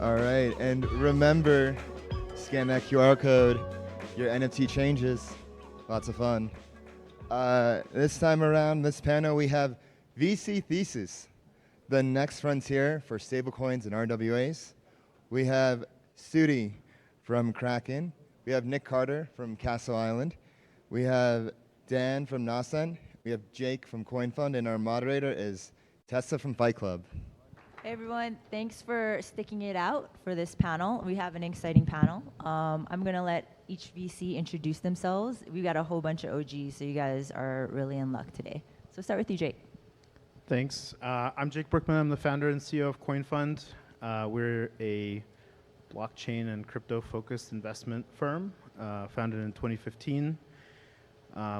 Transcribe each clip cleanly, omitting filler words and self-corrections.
All right, and remember, scan that QR code. Your NFT changes. Lots of fun. This time around, this panel, we have VC Thesis, the next frontier for stablecoins and RWAs. We have Studi from Kraken. We have Nick Carter from Castle Island. We have Dan from Nasen. We have Jake from CoinFund, and our moderator is Tessa from Fight Club. Hey everyone, thanks for sticking it out for this panel. We have an exciting panel. I'm gonna let each VC introduce themselves. We've got a whole bunch of OGs, so you guys are really in luck today. So start with you, Jake. Thanks. I'm Jake Brookman. I'm the founder and CEO of CoinFund. We're a blockchain and crypto-focused investment firm, founded in 2015,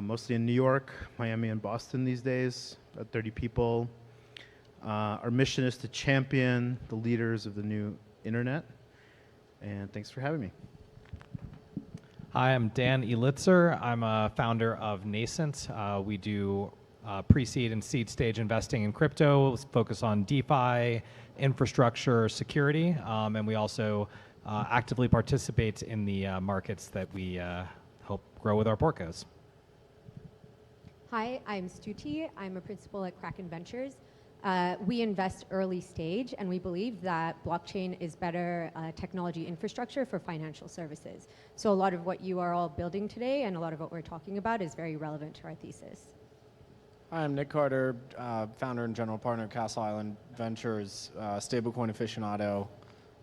mostly in New York, Miami, and Boston these days, about 30 people. Our mission is to champion the leaders of the new internet. And thanks for having me. Hi, I'm Dan Elitzer. I'm a founder of Nascent. We do pre-seed and seed stage investing in crypto, focus on DeFi, infrastructure, security, and we also actively participate in the markets that we help grow with our portcos. Hi, I'm Stuti. I'm a principal at Kraken Ventures. We invest early stage, and we believe that blockchain is better technology infrastructure for financial services. So a lot of what you are all building today and a lot of what we're talking about is very relevant to our thesis. Hi, I'm Nick Carter, founder and general partner of Castle Island Ventures, stablecoin aficionado.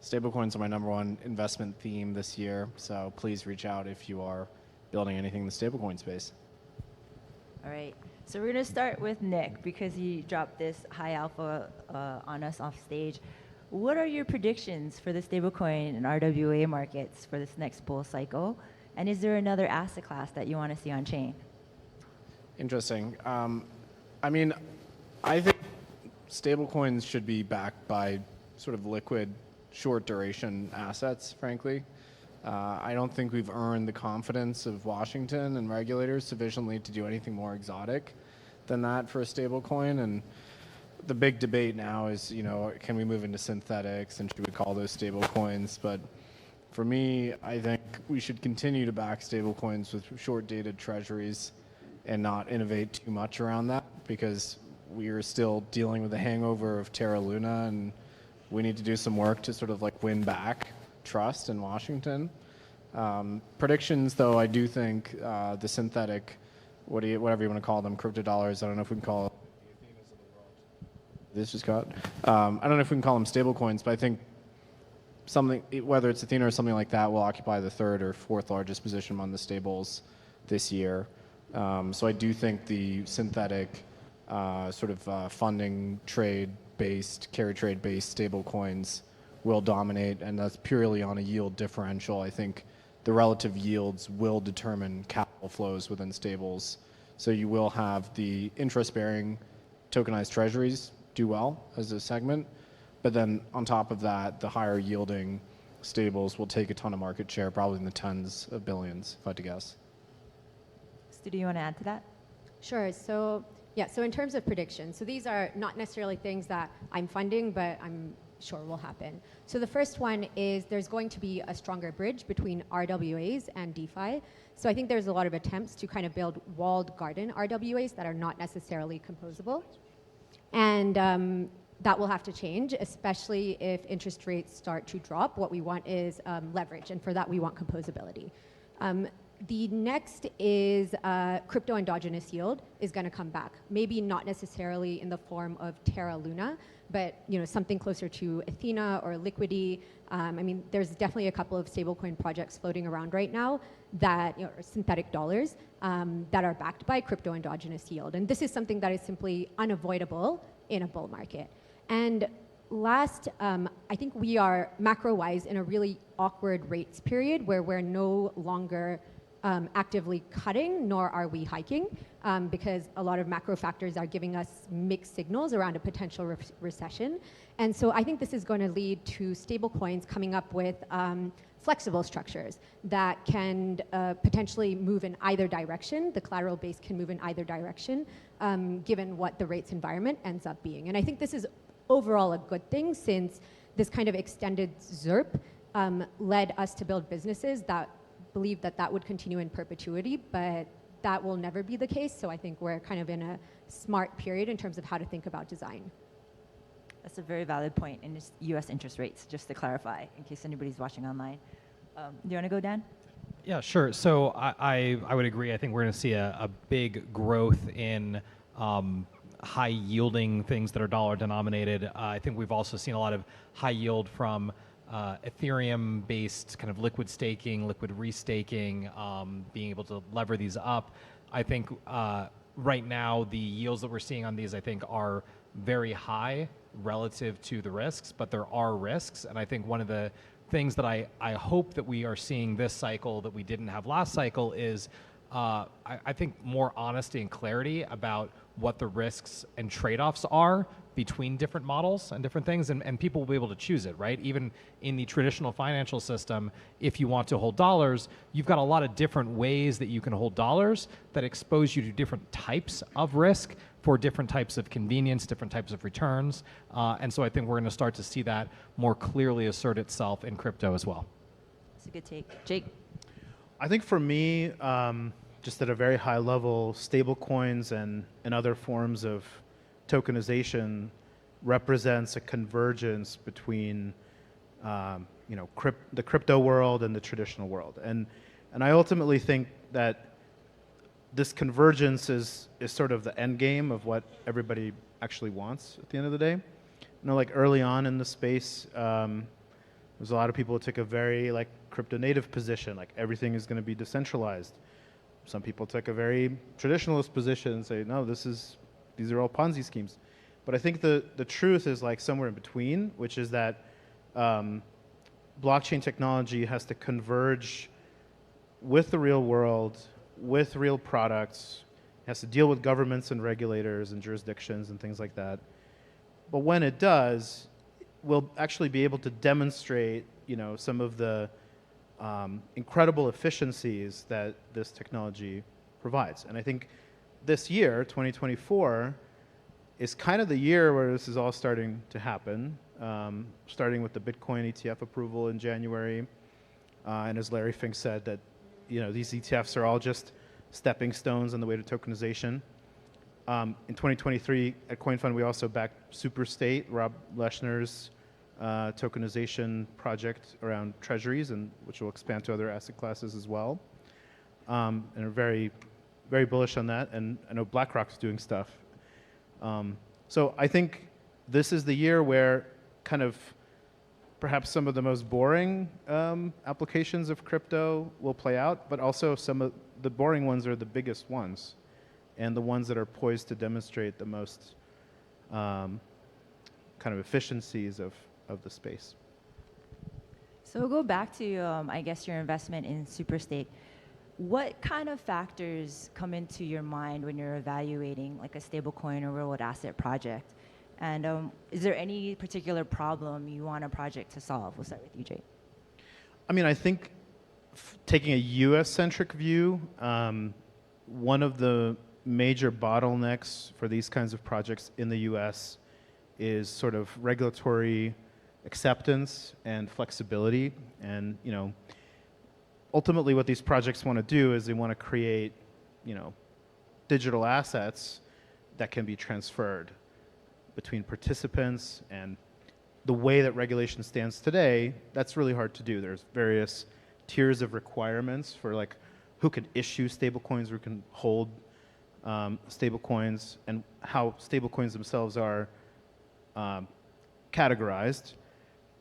Stablecoins are my #1 investment theme this year, so please reach out if you are building anything in the stablecoin space. All right, so we're gonna start with Nick because he dropped this high alpha on us off stage. What are your predictions for the stablecoin and RWA markets for this next bull cycle? And is there another asset class that you want to see on chain? Interesting. I mean, I think stablecoins should be backed by sort of liquid, short duration assets, frankly. I don't think we've earned the confidence of Washington and regulators sufficiently to do anything more exotic than that for a stablecoin. And the big debate now is, you know, can we move into synthetics and should we call those stablecoins? But for me, I think we should continue to back stablecoins with short-dated treasuries and not innovate too much around that, because we are still dealing with the hangover of Terra Luna, and we need to do some work to sort of like win back trust in Washington. Predictions, though, I do think the synthetic, whatever you want to call them, crypto dollars, I don't know if we can call it, this just got, I don't know if we can call them stable coins, but I think something, whether it's Athena or something like that, will occupy the 3rd or 4th largest position among the stables this year. So I do think the synthetic sort of funding trade-based, carry trade-based stable coins will dominate, and that's purely on a yield differential. I think the relative yields will determine capital flows within stables. So you will have the interest-bearing tokenized treasuries do well as a segment, but then on top of that, the higher yielding stables will take a ton of market share, probably in the tens of billions, if I had to guess. Stu, do you want to add to that? Sure. So yeah, so in terms of predictions, so these are not necessarily things that I'm funding, but I'm sure will happen. So the first one is there's going to be a stronger bridge between RWAs and DeFi. So I think there's a lot of attempts to kind of build walled garden RWAs that are not necessarily composable. And that will have to change, especially if interest rates start to drop. What we want is leverage, and for that we want composability. The next is crypto endogenous yield is going to come back. Maybe not necessarily in the form of Terra Luna, but something closer to Athena or Liquidity. I mean, there's definitely a couple of stablecoin projects floating around right now that are synthetic dollars that are backed by crypto endogenous yield. And this is something that is simply unavoidable in a bull market. And last, I think we are macro-wise in a really awkward rates period where we're no longer actively cutting, nor are we hiking, because a lot of macro factors are giving us mixed signals around a potential recession. And so I think this is going to lead to stable coins coming up with flexible structures that can potentially move in either direction. The collateral base can move in either direction, given what the rates environment ends up being. And I think this is overall a good thing, since this kind of extended ZERP led us to build businesses that believe that that would continue in perpetuity, but that will never be the case. So I think we're kind of in a smart period in terms of how to think about design. That's a very valid point in U.S. interest rates, just to clarify, in case anybody's watching online. Do you want to go, Dan? Yeah, sure. So I would agree. I think we're going to see a big growth in high yielding things that are dollar denominated. I think we've also seen a lot of high yield from Ethereum based kind of liquid staking, liquid restaking, being able to lever these up. I think right now the yields that we're seeing on these, I think, are very high relative to the risks, but there are risks. And I think one of the things that I hope that we are seeing this cycle that we didn't have last cycle is I think more honesty and clarity about what the risks and trade-offs are between different models and different things, and people will be able to choose it, right? Even in the traditional financial system, if you want to hold dollars, you've got a lot of different ways that you can hold dollars that expose you to different types of risk for different types of convenience, different types of returns. And so I think we're going to start to see that more clearly assert itself in crypto as well. That's a good take. Jake? I think for me, just at a very high level, stablecoins and other forms of tokenization represents a convergence between the crypto world and the traditional world. And I ultimately think that this convergence is sort of the end game of what everybody actually wants at the end of the day. You know, like early on in the space, there's a lot of people who took a very like crypto native position, like everything is going to be decentralized. Some people took a very traditionalist position and say, no, these are all Ponzi schemes. But I think the truth is like somewhere in between, which is that blockchain technology has to converge with the real world, with real products, has to deal with governments and regulators and jurisdictions and things like that. But when it does, we'll actually be able to demonstrate, some of the incredible efficiencies that this technology provides. And I think this year, 2024, is kind of the year where this is all starting to happen, starting with the Bitcoin ETF approval in January. And as Larry Fink said, that these ETFs are all just stepping stones on the way to tokenization. In 2023 at CoinFund, we also backed Superstate, Rob Leschner's tokenization project around treasuries, and which will expand to other asset classes as well. And are very, very bullish on that. And I know BlackRock's doing stuff. So I think this is the year where kind of perhaps some of the most boring applications of crypto will play out, but also some of the boring ones are the biggest ones and the ones that are poised to demonstrate the most kind of efficiencies of the space. So we'll go back to, I guess, your investment in Superstate. What kind of factors come into your mind when you're evaluating like a stablecoin or real-world asset project? And is there any particular problem you want a project to solve? We'll start with you, Jake. I mean, I think taking a US-centric view, one of the major bottlenecks for these kinds of projects in the US is sort of regulatory acceptance and flexibility. And, ultimately what these projects want to do is they want to create, digital assets that can be transferred between participants. And the way that regulation stands today, that's really hard to do. There's various tiers of requirements for like who can issue stablecoins, who can hold stablecoins, and how stablecoins themselves are categorized.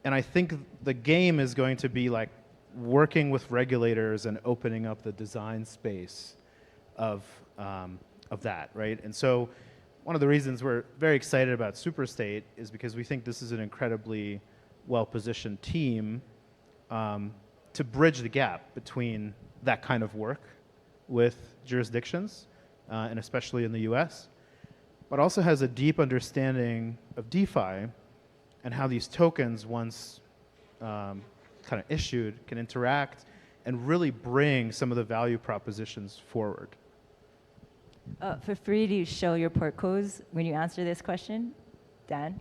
And I think the game is going to be like working with regulators and opening up the design space of that, right? And so one of the reasons we're very excited about Superstate is because we think this is an incredibly well-positioned team to bridge the gap between that kind of work with jurisdictions, and especially in the US, but also has a deep understanding of DeFi and how these tokens, once kind of issued, can interact and really bring some of the value propositions forward. Feel free to show your port codes when you answer this question. Dan?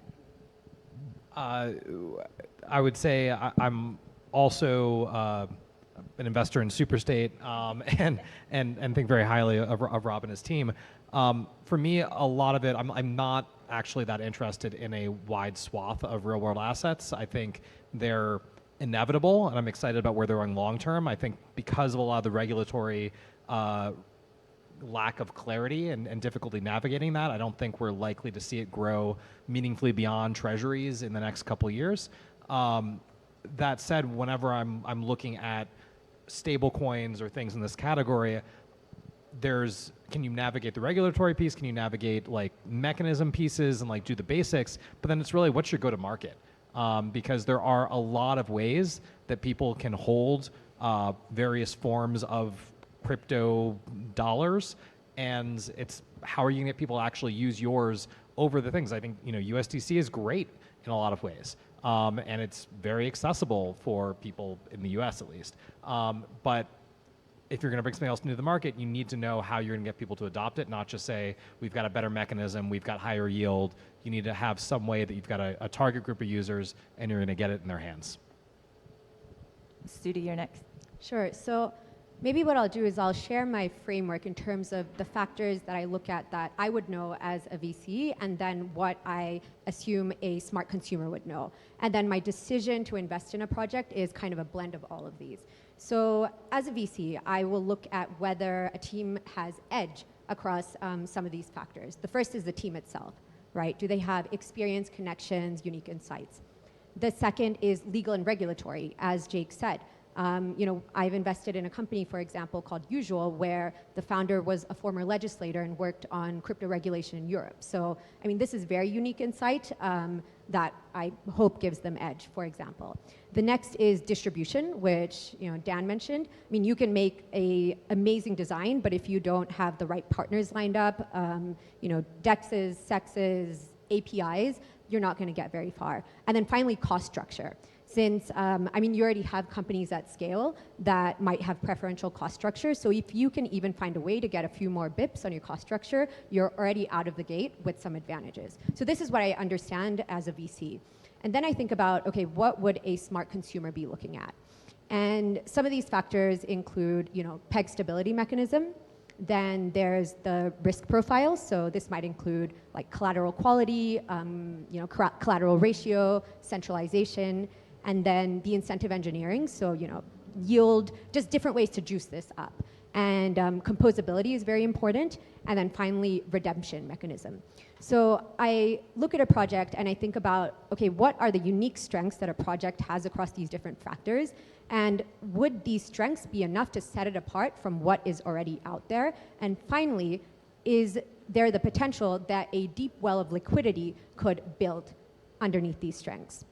I would say I'm also an investor in Superstate and think very highly of Rob and his team. For me, a lot of it, I'm not actually that interested in a wide swath of real world assets. I think they're inevitable, and I'm excited about where they're going long term. I think because of a lot of the regulatory lack of clarity and difficulty navigating that, I don't think we're likely to see it grow meaningfully beyond treasuries in the next couple of years. That said, whenever I'm looking at stable coins or things in this category, can you navigate the regulatory piece? Can you navigate like mechanism pieces and like do the basics? But then it's really what's your go-to-market? Because there are a lot of ways that people can hold various forms of crypto dollars, and it's how are you gonna get people to actually use yours over the things. I think USDC is great in a lot of ways, and it's very accessible for people in the US at least. But if you're going to bring something else into the market, you need to know how you're going to get people to adopt it, not just say, we've got a better mechanism, we've got higher yield. You need to have some way that you've got a target group of users and you're going to get it in their hands. Studi, you're next. Sure. So maybe what I'll do is I'll share my framework in terms of the factors that I look at that I would know as a VC, and then what I assume a smart consumer would know. And then my decision to invest in a project is kind of a blend of all of these. So as a VC, I will look at whether a team has edge across some of these factors. The first is the team itself, right? Do they have experience, connections, unique insights? The second is legal and regulatory, as Jake said. I've invested in a company, for example, called Usual, where the founder was a former legislator and worked on crypto regulation in Europe. So, this is very unique insight that I hope gives them edge, for example. The next is distribution, which Dan mentioned. You can make an amazing design, but if you don't have the right partners lined up, DEXs, SEXs, APIs, you're not going to get very far. And then finally, cost structure. Since, you already have companies at scale that might have preferential cost structure. So if you can even find a way to get a few more bips on your cost structure, you're already out of the gate with some advantages. So this is what I understand as a VC. And then I think about, okay, what would a smart consumer be looking at? And some of these factors include, peg stability mechanism. Then there's the risk profile. So this might include like collateral quality, collateral ratio, centralization, and then the incentive engineering. So, yield, just different ways to juice this up. And composability is very important. And then finally, redemption mechanism. So I look at a project and I think about, okay, what are the unique strengths that a project has across these different factors? And would these strengths be enough to set it apart from what is already out there? And finally, is there the potential that a deep well of liquidity could build underneath these strengths?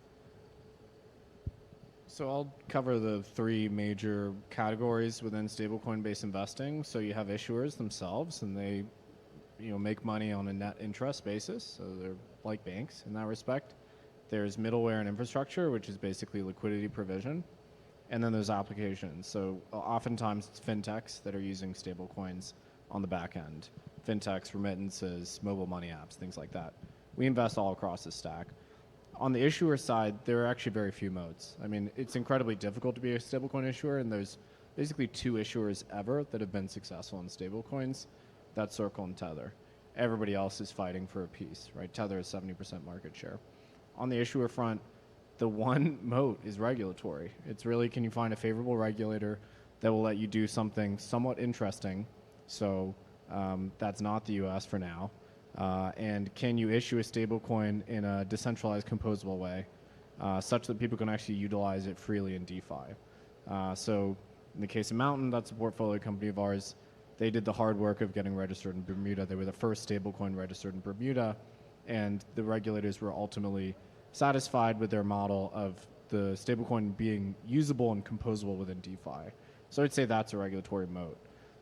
So I'll cover the three major categories within stablecoin-based investing. So you have issuers themselves, and they make money on a net interest basis. So they're like banks in that respect. There's middleware and infrastructure, which is basically liquidity provision. And then there's applications. So oftentimes it's fintechs that are using stablecoins on the back end. Fintechs, remittances, mobile money apps, things like that. We invest all across the stack. On the issuer side, there are actually very few modes. It's incredibly difficult to be a stablecoin issuer, and there's basically two issuers ever that have been successful in stablecoins. That's Circle and Tether. Everybody else is fighting for a piece, right? Tether has 70% market share. On the issuer front, the one moat is regulatory. It's really, can you find a favorable regulator that will let you do something somewhat interesting? So that's not the US for now. And can you issue a stablecoin in a decentralized, composable way, such that people can actually utilize it freely in DeFi? So in the case of Mountain, that's a portfolio company of ours. They did the hard work of getting registered in Bermuda. They were the first stablecoin registered in Bermuda, and the regulators were ultimately satisfied with their model of the stablecoin being usable and composable within DeFi. So I'd say that's a regulatory moat.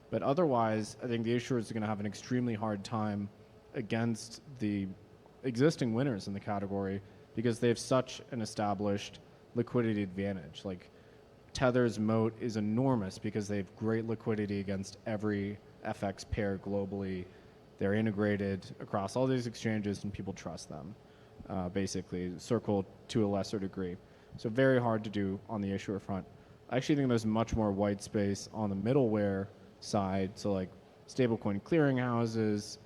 But otherwise, I think the issuers are going to have an extremely hard time against the existing winners in the category because they have such an established liquidity advantage. Like Tether's moat is enormous because they have great liquidity against every FX pair globally. They're integrated across all these exchanges and people trust them. basically, Circle to a lesser degree. So very hard to do on the issuer front. I actually think there's much more white space on the middleware side, so like stablecoin clearinghouses,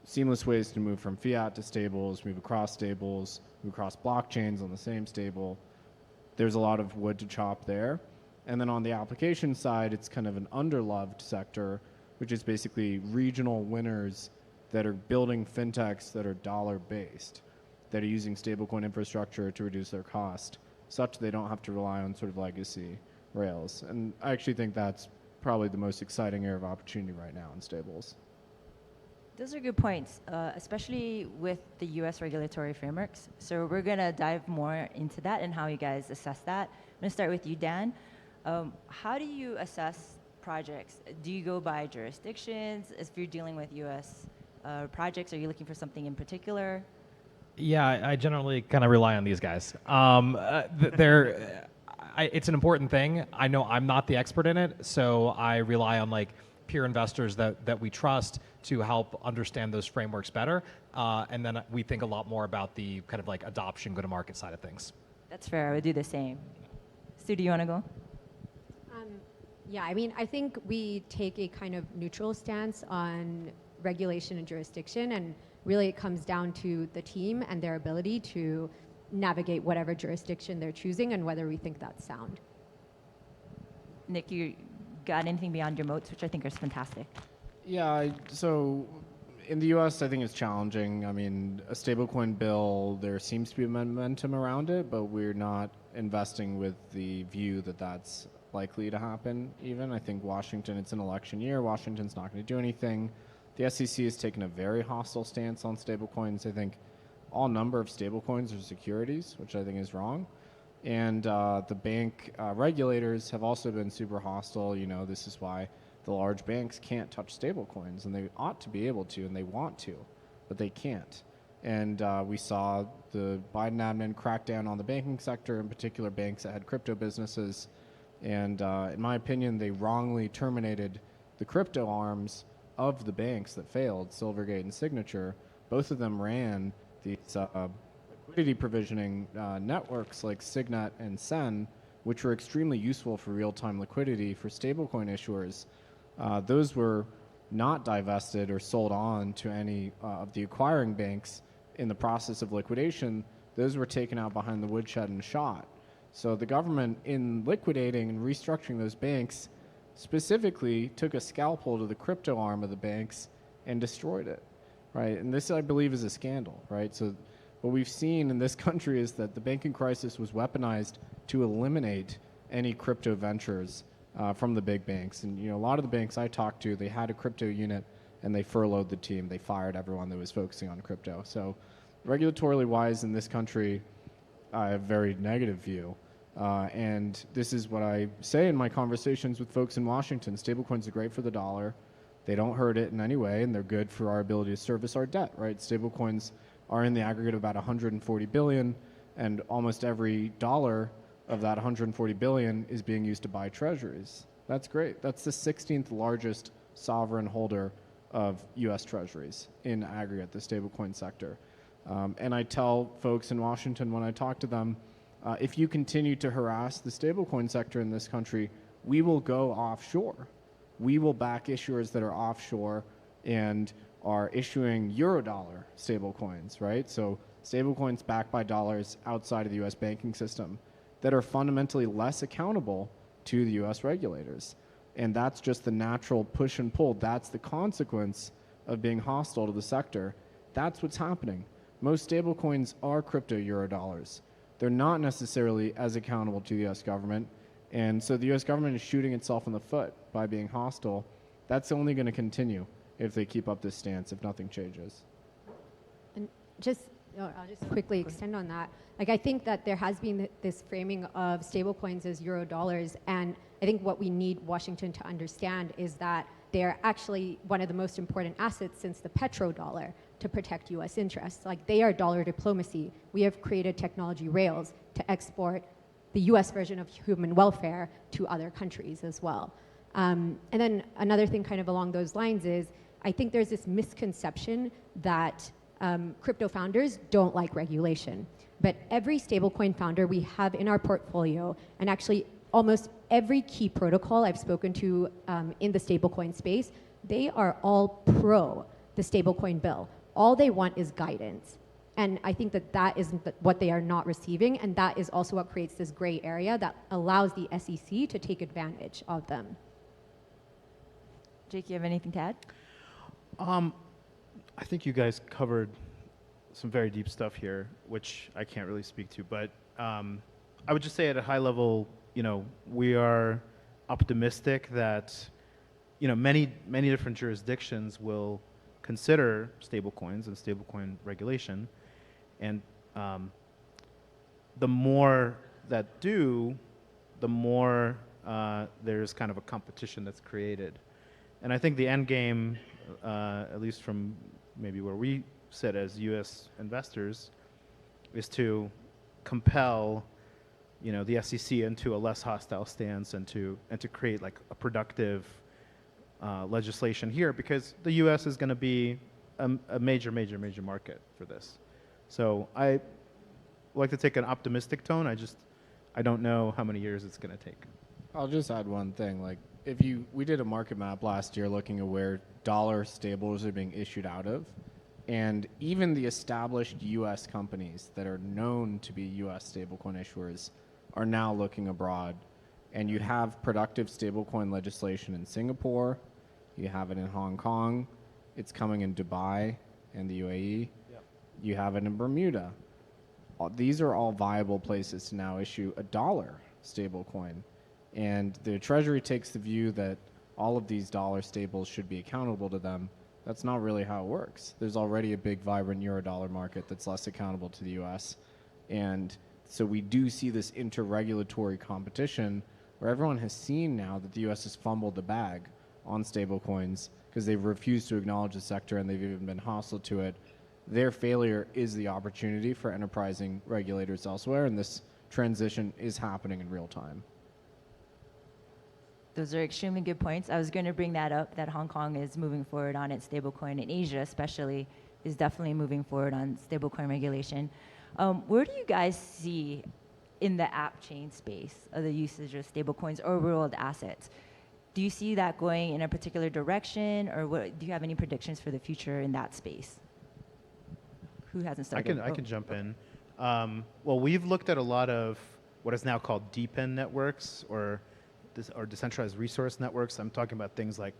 seamless ways to move from fiat to stables, move across blockchains on the same stable. There's a lot of wood to chop there. And then on the application side, it's kind of an underloved sector, which is basically regional winners that are building fintechs that are dollar-based, that are using stablecoin infrastructure to reduce their cost, such they don't have to rely on sort of legacy rails. And I actually think that's probably the most exciting area of opportunity right now in stables. Those are good points, especially with the US regulatory frameworks. So we're going to dive more into that and how you guys assess that. I'm going to start with you, Dan. How do you assess projects? Do you go by jurisdictions? If you're dealing with US projects, are you looking for something in particular? Yeah, I generally kind of rely on these guys. It's an important thing. I know I'm not the expert in it, so I rely on like peer investors that we trust to help understand those frameworks better. And then we think a lot more about the kind of like adoption, go-to-market side of things. That's fair. I would do the same. Stu, do you want to go? Yeah, I mean, I think we take a kind of neutral stance on regulation and jurisdiction, and really it comes down to the team and their ability to navigate whatever jurisdiction they're choosing and whether we think that's sound. Nick, you got anything beyond your moats, which I think is fantastic? Yeah, so in the US, I think it's challenging. I mean, a stablecoin bill, there seems to be momentum around it, but we're not investing with the view that that's likely to happen even. I think Washington, it's an election year. Washington's not going to do anything. The SEC has taken a very hostile stance on stablecoins. I think all number of stablecoins are securities, which I think is wrong. And the bank regulators have also been super hostile. You know, this is why the large banks can't touch stablecoins, and they ought to be able to, and they want to, but they can't. And we saw the Biden admin crack down on the banking sector, in particular banks that had crypto businesses. And in my opinion, they wrongly terminated the crypto arms of the banks that failed, Silvergate and Signature. Both of them ran these liquidity provisioning networks like Signet and Sen, which were extremely useful for real-time liquidity for stablecoin issuers. Those were not divested or sold on to any of the acquiring banks in the process of liquidation. Those were taken out behind the woodshed and shot. So the government, in liquidating and restructuring those banks, specifically took a scalpel to the crypto arm of the banks and destroyed it, right? And this, I believe, is a scandal, right? So what we've seen in this country is that the banking crisis was weaponized to eliminate any crypto ventures from the big banks. And you know, a lot of the banks I talked to, they had a crypto unit and they furloughed the team. They fired everyone that was focusing on crypto. So regulatorily wise in this country, I have a very negative view. And this is what I say in my conversations with folks in Washington. Stablecoins are great for the dollar. They don't hurt it in any way, and they're good for our ability to service our debt, right? Stablecoins are in the aggregate of about 140 billion, and almost every dollar of that 140 billion is being used to buy treasuries. That's great. That's the 16th largest sovereign holder of US treasuries in aggregate, the stablecoin sector. And I tell folks in Washington when I talk to them, if you continue to harass the stablecoin sector in this country, we will go offshore. We will back issuers that are offshore and are issuing Eurodollar stablecoins, right? So stablecoins backed by dollars outside of the US banking system that are fundamentally less accountable to the US regulators. And that's just the natural push and pull. That's the consequence of being hostile to the sector. That's what's happening. Most stablecoins are crypto Eurodollars. They're not necessarily as accountable to the US government. And so the US government is shooting itself in the foot by being hostile. That's only going to continue if they keep up this stance, if nothing changes. And I'll just quickly extend on that. Like, I think that there has been this framing of stablecoins as Eurodollars, and I think what we need Washington to understand is that they're actually one of the most important assets since the petrodollar to protect US interests. Like, they are dollar diplomacy. We have created technology rails to export the US version of human welfare to other countries as well. And then another thing kind of along those lines is, I think there's this misconception that crypto founders don't like regulation. But every stablecoin founder we have in our portfolio, and actually almost every key protocol I've spoken to in the stablecoin space, they are all pro the stablecoin bill. All they want is guidance. And I think that that is what they are not receiving, and that is also what creates this gray area that allows the SEC to take advantage of them. Jake, you have anything to add? I think you guys covered some very deep stuff here, which I can't really speak to. But I would just say at a high level, we are optimistic that, many different jurisdictions will consider stablecoins and stablecoin regulation. And the more that do, the more there's kind of a competition that's created. And I think the end game, at least from maybe where we sit as U.S. investors, is to compel, the SEC into a less hostile stance and to create like a productive legislation here, because the U.S. is going to be a major market for this. So I like to take an optimistic tone. I don't know how many years it's going to take. I'll just add one thing. Like, we did a market map last year looking at where dollar stables are being issued out of, and even the established U.S. companies that are known to be U.S. stablecoin issuers are now looking abroad. And you have productive stablecoin legislation in Singapore, you have it in Hong Kong, it's coming in Dubai and the UAE, yep. You have it in Bermuda. These are all viable places to now issue a dollar stablecoin. And the Treasury takes the view that all of these dollar stables should be accountable to them. That's not really how it works. There's already a big, vibrant Eurodollar market that's less accountable to the US. And so we do see this inter-regulatory competition where everyone has seen now that the US has fumbled the bag on stablecoins because they've refused to acknowledge the sector and they've even been hostile to it. Their failure is the opportunity for enterprising regulators elsewhere, and this transition is happening in real time. Those are extremely good points. I was going to bring that up, that Hong Kong is moving forward on its stablecoin, and Asia especially is definitely moving forward on stablecoin regulation. Where do you guys see in the app chain space of the usage of stablecoins or real-world assets? Do you see that going in a particular direction, or do you have any predictions for the future in that space? Who hasn't started? I can jump in. Well, we've looked at a lot of what is now called DePIN networks or decentralized resource networks. I'm talking about things like,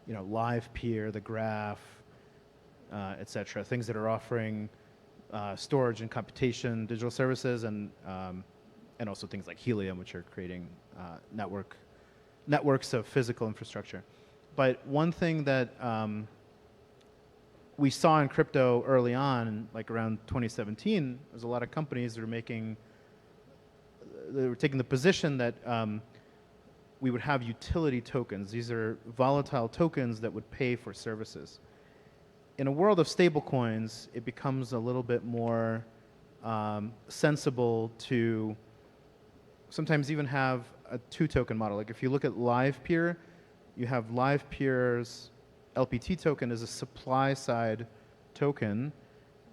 Live Peer, the Graph, et cetera, things that are offering storage and computation, digital services, and also things like Helium, which are creating networks of physical infrastructure. But one thing that we saw in crypto early on, like around 2017, there's a lot of companies that were taking the position that we would have utility tokens. These are volatile tokens that would pay for services. In a world of stablecoins, it becomes a little bit more sensible to sometimes even have a two-token model. Like if you look at Live Peer, you have Live Peer's LPT token is a supply-side token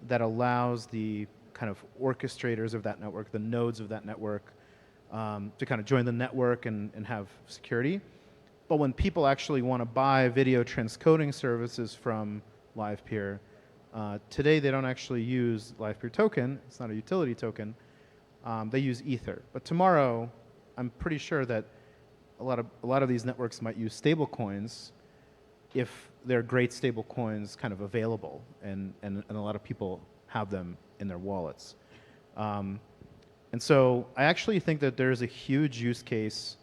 that allows the kind of orchestrators of that network, the nodes of that network, to kind of join the network and have security. But when people actually want to buy video transcoding services from Live Peer, today they don't actually use Live Peer token. It's not a utility token. They use Ether. But tomorrow, I'm pretty sure that a lot of these networks might use stable coins if there are great stable coins kind of available, and a lot of people have them in their wallets. And so I actually think that there's a huge use case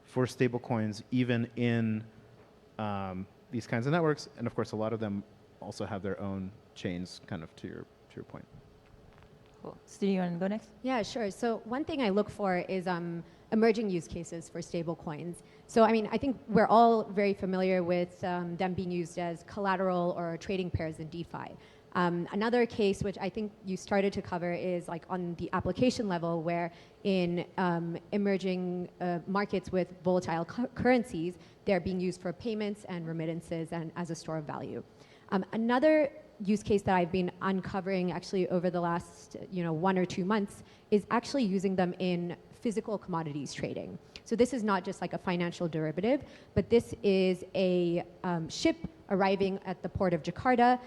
for stablecoins even in these kinds of networks, and of course a lot of them also have their own chains, kind of to your point. Cool. Stu, you want to go next? Yeah, sure. So one thing I look for is emerging use cases for stablecoins. So I think we're all very familiar with them being used as collateral or trading pairs in DeFi. Another case which I think you started to cover is like on the application level, where in emerging markets with volatile currencies, they're being used for payments and remittances and as a store of value. Another use case that I've been uncovering actually over the last 1 or 2 months is actually using them in physical commodities trading. So this is not just like a financial derivative, but this is a ship arriving at the port of Jakarta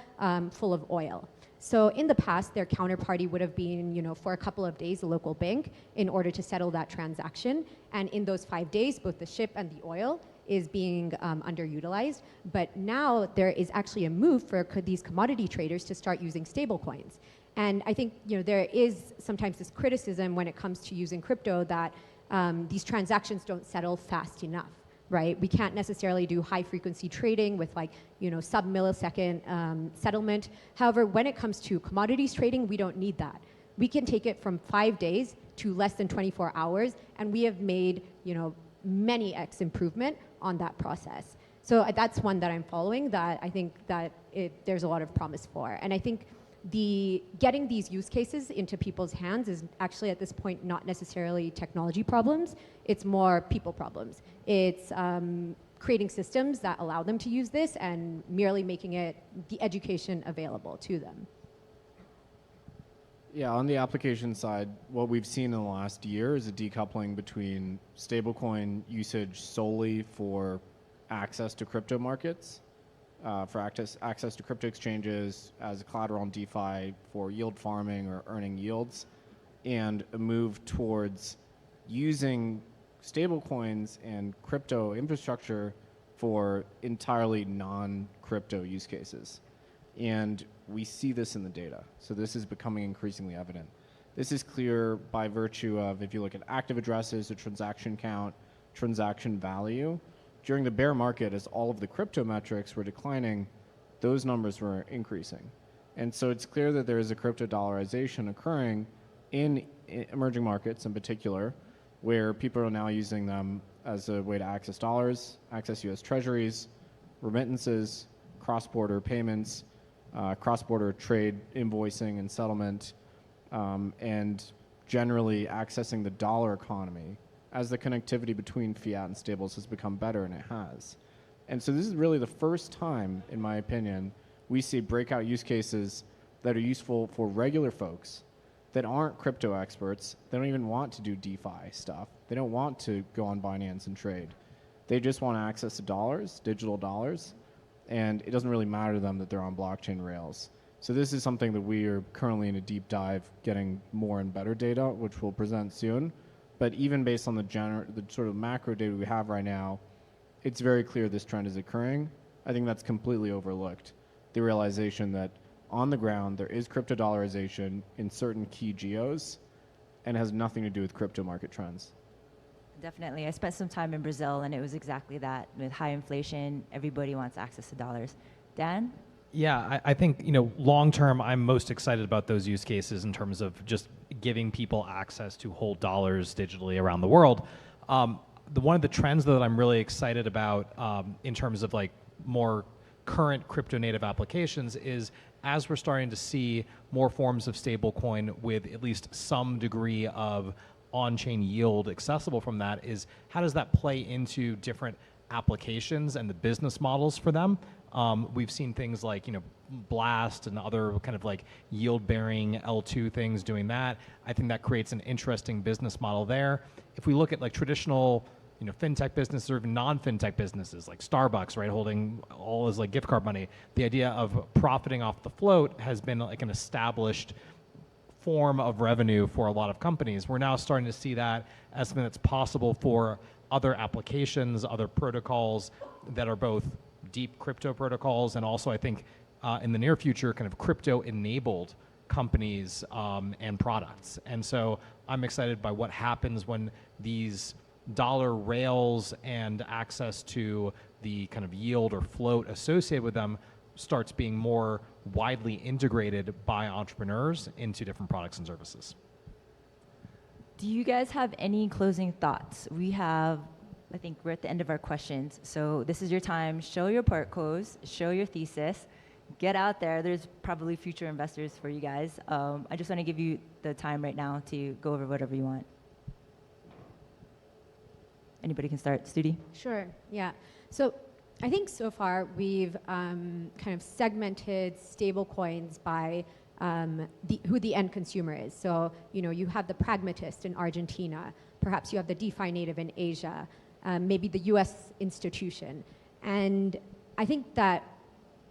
full of oil. So in the past, their counterparty would have been, for a couple of days, a local bank in order to settle that transaction. And in those 5 days, both the ship and the oil is being underutilized. But now there is actually a move for these commodity traders to start using stablecoins. And I think there is sometimes this criticism when it comes to using crypto that these transactions don't settle fast enough, right? We can't necessarily do high frequency trading with sub-millisecond settlement. However, when it comes to commodities trading, we don't need that. We can take it from 5 days to less than 24 hours, and we have made many X improvement on that process. So that's one that I'm following that I think that there's a lot of promise for. And I think getting these use cases into people's hands is actually at this point not necessarily technology problems, it's more people problems. It's creating systems that allow them to use this and merely making the education available to them. Yeah, on the application side, what we've seen in the last year is a decoupling between stablecoin usage solely for access to crypto markets, for access to crypto exchanges as collateral on DeFi for yield farming or earning yields, and a move towards using stablecoins and crypto infrastructure for entirely non-crypto use cases. And we see this in the data. So this is becoming increasingly evident. This is clear by virtue of, if you look at active addresses, the transaction count, transaction value. During the bear market, as all of the crypto metrics were declining, those numbers were increasing. And so it's clear that there is a crypto dollarization occurring in emerging markets in particular, where people are now using them as a way to access dollars, access US treasuries, remittances, cross-border payments, cross-border trade invoicing and settlement, and generally accessing the dollar economy as the connectivity between fiat and stables has become better, and it has. And so this is really the first time, in my opinion, we see breakout use cases that are useful for regular folks that aren't crypto experts. They don't even want to do DeFi stuff. They don't want to go on Binance and trade. They just want access to dollars, digital dollars, and it doesn't really matter to them that they're on blockchain rails. So this is something that we are currently in a deep dive, getting more and better data, which we'll present soon. But even based on the sort of macro data we have right now, it's very clear this trend is occurring. I think that's completely overlooked. The realization that on the ground, there is crypto dollarization in certain key geos and has nothing to do with crypto market trends. Definitely. I spent some time in Brazil, and it was exactly that. With high inflation, everybody wants access to dollars. Dan? Yeah, I think, long term, I'm most excited about those use cases in terms of just giving people access to hold dollars digitally around the world. One of the trends that I'm really excited about in terms of more current crypto native applications is as we're starting to see more forms of stablecoin with at least some degree of on-chain yield accessible from that, is how does that play into different applications and the business models for them? We've seen things like Blast and other kind of yield-bearing L2 things doing that. I think that creates an interesting business model there. If we look at traditional fintech businesses or even non-fintech businesses like Starbucks, right, holding all as gift card money, the idea of profiting off the float has been an established form of revenue for a lot of companies. We're now starting to see that as something that's possible for other applications, other protocols that are both deep crypto protocols and also, I think, in the near future, kind of crypto-enabled companies and products. And so I'm excited by what happens when these dollar rails and access to the kind of yield or float associated with them starts being more widely integrated by entrepreneurs into different products and services. Do you guys have any closing thoughts? I think we're at the end of our questions. So this is your time. Show your portcos, show your thesis, get out there. There's probably future investors for you guys. I just want to give you the time right now to go over whatever you want. Anybody can start. Studi? Sure, yeah. So I think so far we've kind of segmented stablecoins by who the end consumer is. So, you have the pragmatist in Argentina, perhaps you have the DeFi native in Asia, maybe the US institution. And I think that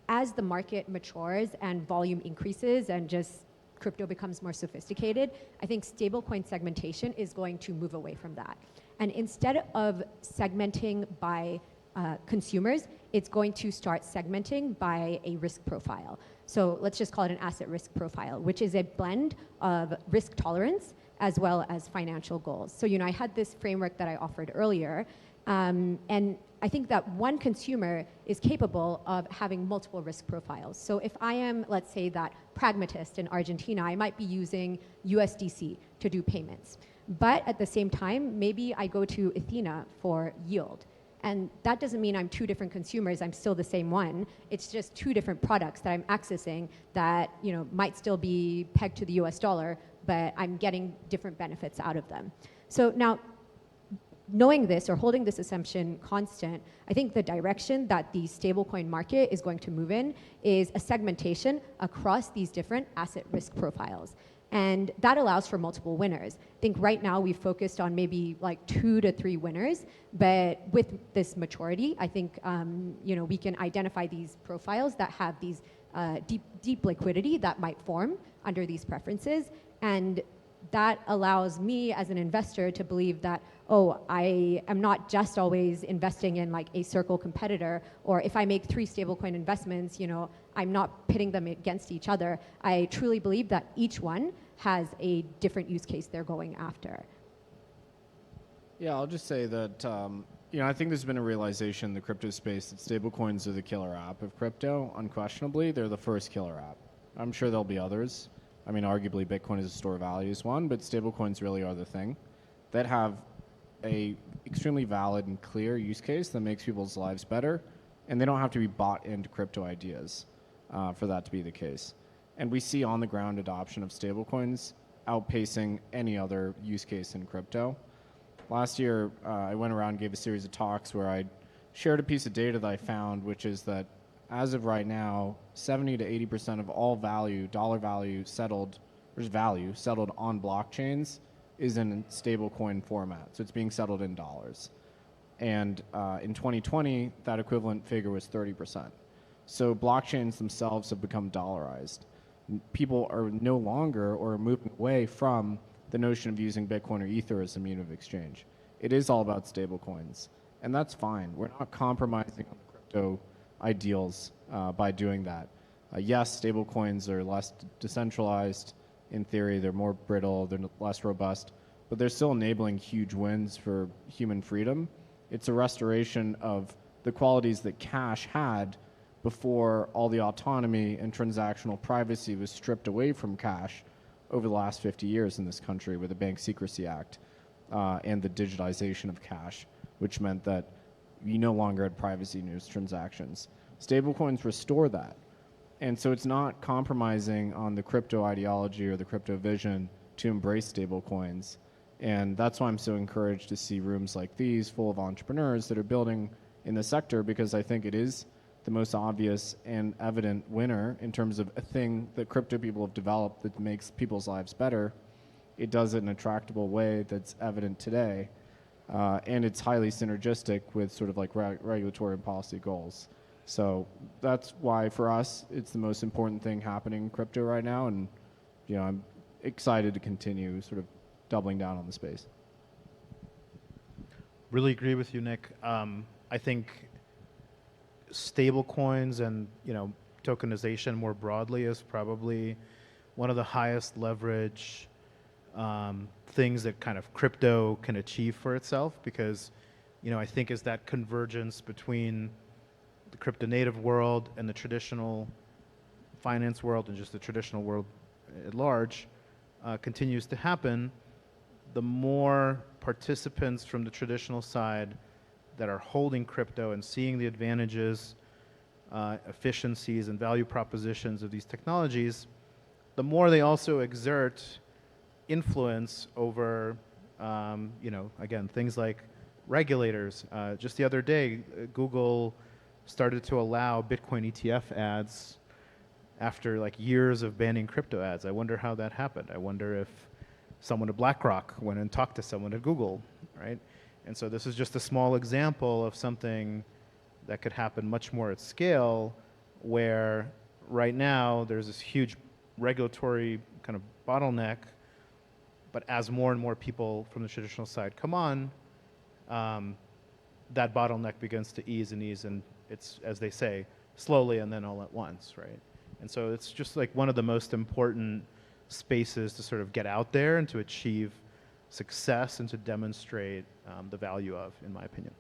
as the market matures and volume increases and just crypto becomes more sophisticated, I think stablecoin segmentation is going to move away from that. And instead of segmenting by consumers, it's going to start segmenting by a risk profile. So let's just call it an asset risk profile, which is a blend of risk tolerance as well as financial goals. So, I had this framework that I offered earlier, and I think that one consumer is capable of having multiple risk profiles. So if I am, let's say, that pragmatist in Argentina, I might be using USDC to do payments. But at the same time, maybe I go to Athena for yield. And that doesn't mean I'm two different consumers, I'm still the same one. It's just two different products that I'm accessing that might still be pegged to the US dollar, but I'm getting different benefits out of them. So now, knowing this or holding this assumption constant, I think the direction that the stablecoin market is going to move in is a segmentation across these different asset risk profiles. And that allows for multiple winners. I think right now we've focused on maybe like 2 to 3 winners, but with this maturity, I think we can identify these profiles that have these deep liquidity that might form under these preferences. And that allows me as an investor to believe that, I am not just always investing in like a Circle competitor, or if I make 3 stablecoin investments, I'm not pitting them against each other. I truly believe that each one has a different use case they're going after. Yeah, I'll just say that, I think there's been a realization in the crypto space that stablecoins are the killer app of crypto. Unquestionably, they're the first killer app. I'm sure there'll be others. I mean, arguably Bitcoin as a store of value is one, but stablecoins really are the thing that have a extremely valid and clear use case that makes people's lives better, and they don't have to be bought into crypto ideas for that to be the case. And we see on the ground adoption of stablecoins outpacing any other use case in crypto. Last year, I went around and gave a series of talks where I shared a piece of data that I found, which is that as of right now, 70 to 80% of all value, dollar value settled, there's value settled on blockchains is in stablecoin format. So it's being settled in dollars. And in 2020, that equivalent figure was 30%. So blockchains themselves have become dollarized. People are no longer or moving away from the notion of using Bitcoin or Ether as a medium of exchange. It is all about stablecoins. And that's fine. We're not compromising on the crypto ideals by doing that. Yes, stablecoins are less decentralized. In theory, they're more brittle, they're less robust, but they're still enabling huge wins for human freedom. It's a restoration of the qualities that cash had before all the autonomy and transactional privacy was stripped away from cash over the last 50 years in this country with the Bank Secrecy Act and the digitization of cash, which meant that you no longer had privacy in your transactions. Stablecoins restore that. And so it's not compromising on the crypto ideology or the crypto vision to embrace stablecoins. And that's why I'm so encouraged to see rooms like these full of entrepreneurs that are building in the sector, because I think it is the most obvious and evident winner in terms of a thing that crypto people have developed that makes people's lives better. It does it in a tractable way that's evident today. And it's highly synergistic with sort of like regulatory and policy goals. So that's why for us, it's the most important thing happening in crypto right now. And I'm excited to continue sort of doubling down on the space. Really agree with you, Nick. I think stable coins and tokenization more broadly is probably one of the highest leverage things that kind of crypto can achieve for itself, because I think is that convergence between the crypto native world and the traditional finance world and just the traditional world at large continues to happen. The more participants from the traditional side that are holding crypto and seeing the advantages, efficiencies, and value propositions of these technologies, the more they also exert influence over, again, things like regulators. Just the other day, Google started to allow Bitcoin ETF ads after like years of banning crypto ads. I wonder how that happened. I wonder if someone at BlackRock went and talked to someone at Google, right? And so this is just a small example of something that could happen much more at scale, where right now there's this huge regulatory kind of bottleneck, but as more and more people from the traditional side come on, that bottleneck begins to ease, and it's, as they say, slowly and then all at once, right? And so it's just like one of the most important spaces to sort of get out there and to achieve success and to demonstrate the value of, in my opinion.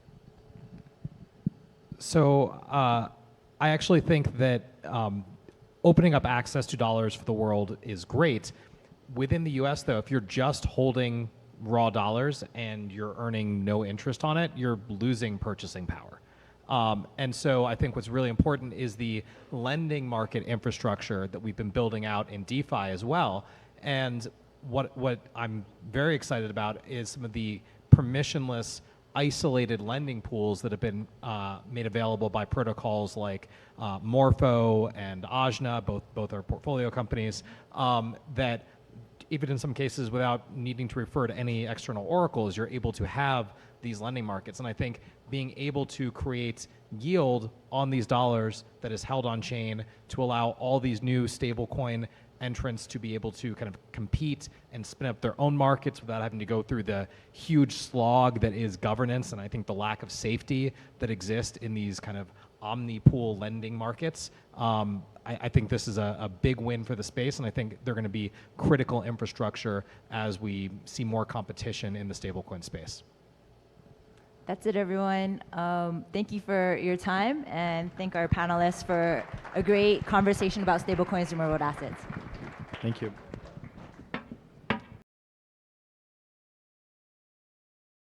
So I actually think that opening up access to dollars for the world is great. Within the US, though, if you're just holding raw dollars and you're earning no interest on it, you're losing purchasing power. And so I think what's really important is the lending market infrastructure that we've been building out in DeFi as well. And what I'm very excited about is some of the permissionless, isolated lending pools that have been made available by protocols like Morpho and Ajna, both are portfolio companies, that even in some cases without needing to refer to any external oracles, you're able to have these lending markets. And I think being able to create yield on these dollars that is held on chain to allow all these new stablecoin entrants to be able to kind of compete and spin up their own markets without having to go through the huge slog that is governance, and I think the lack of safety that exists in these kind of omni-pool lending markets. I think this is a big win for the space, and I think they're going to be critical infrastructure as we see more competition in the stablecoin space. That's it, everyone. Thank you for your time, and thank our panelists for a great conversation about stablecoins and real-world assets. Thank you.